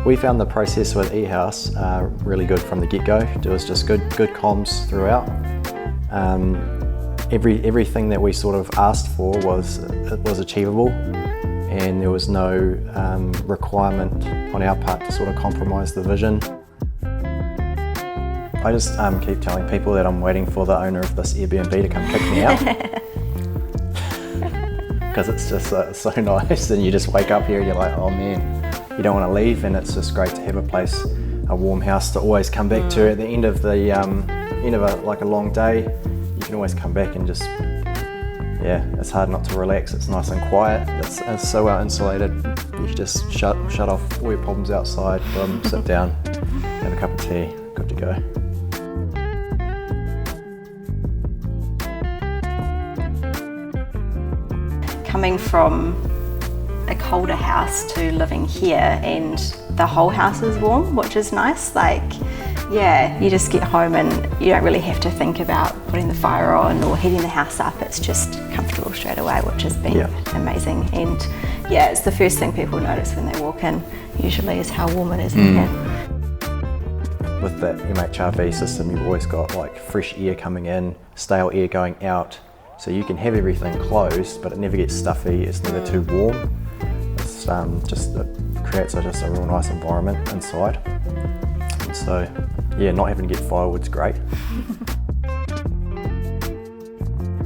We found the process with eHaus really good from the get-go. There was just good comms throughout. Everything that we sort of asked for was achievable, and there was no requirement on our part to sort of compromise the vision. I just keep telling people that I'm waiting for the owner of this Airbnb to come kick me out. Because it's just so nice, and you just wake up here and you're like, oh man, you don't want to leave, and it's just great to have a place, a warm house to always come back to at the end of the like a long day. You can always come back and just, yeah, it's hard not to relax. It's nice and quiet. It's so well insulated. You can just shut off all your problems outside, boom, sit down, have a cup of tea, good to go. Coming from a colder house to living here, and the whole house is warm, which is nice. Like, yeah, you just get home and you don't really have to think about putting the fire on or heating the house up. It's just comfortable straight away, which has been amazing. And yeah, it's the first thing people notice when they walk in, usually, is how warm it is in here. With that MHRV system, you've always got like fresh air coming in, stale air going out. So you can have everything closed, but it never gets stuffy, it's never too warm. It's it creates just a real nice environment inside. And so, yeah, not having to get firewood's great.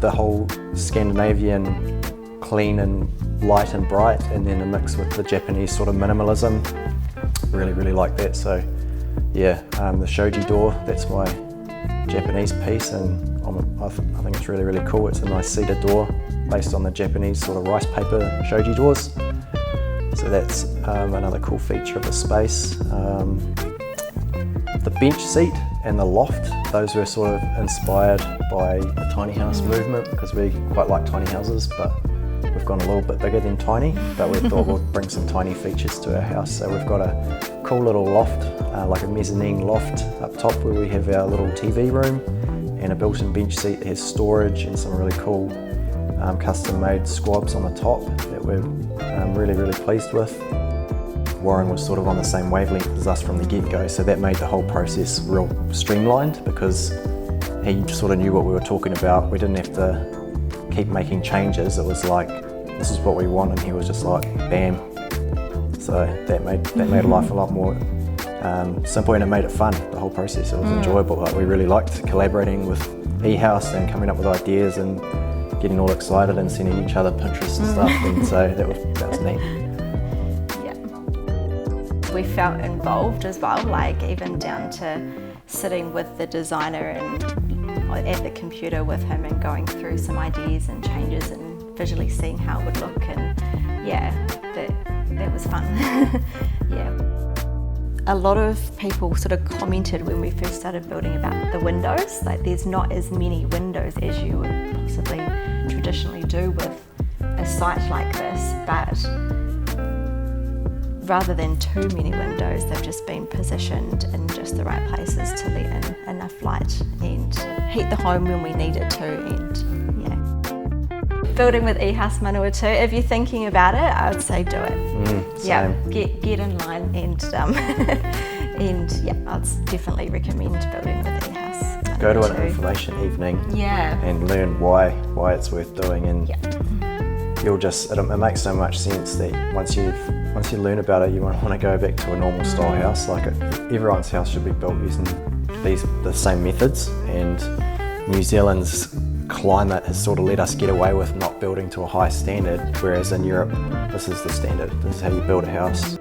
The whole Scandinavian clean and light and bright, and then a mix with the Japanese sort of minimalism. Really like that. So, yeah, the shoji door, that's my Japanese piece, and I think it's really cool. It's a nice cedar door based on the Japanese sort of rice paper shoji doors. So that's another cool feature of the space. The bench seat and the loft, those were sort of inspired by the tiny house movement, because we quite like tiny houses, but we've gone a little bit bigger than tiny, but we thought we'd bring some tiny features to our house. So we've got a cool little loft, like a mezzanine loft up top, where we have our little TV room, and a built-in bench seat that has storage and some really cool custom-made squabs on the top that we're really pleased with. Warren was sort of on the same wavelength as us from the get-go, so that made the whole process real streamlined, because he sort of knew what we were talking about. We didn't have to keep making changes. It was like, this is what we want, and he was just like, bam. So that made life a lot more simple, and it made it fun, the whole process. It was enjoyable. Like, we really liked collaborating with eHaus and coming up with ideas and getting all excited and sending each other Pinterest and stuff, and so that was neat. Yeah. We felt involved as well, like even down to sitting with the designer and at the computer with him and going through some ideas and changes and visually seeing how it would look, and yeah, that was fun. Yeah. A lot of people sort of commented when we first started building about the windows, like there's not as many windows as you would possibly traditionally do with a site like this, but rather than too many windows, they've just been positioned in just the right places to let in enough light and heat the home when we need it to, and yeah. Building with eHaus Manawatu, if you're thinking about it, I would say do it. Yeah, get in line, and and yeah, I'd definitely recommend building with eHaus Manawatu. Go to an information evening, and learn why it's worth doing, and you'll just it makes so much sense that once you learn about it, you won't want to go back to a normal style house. Like everyone's house should be built using the same methods, and New Zealand's climate has sort of let us get away with not building to a high standard, whereas in Europe, this is the standard. This is how you build a house.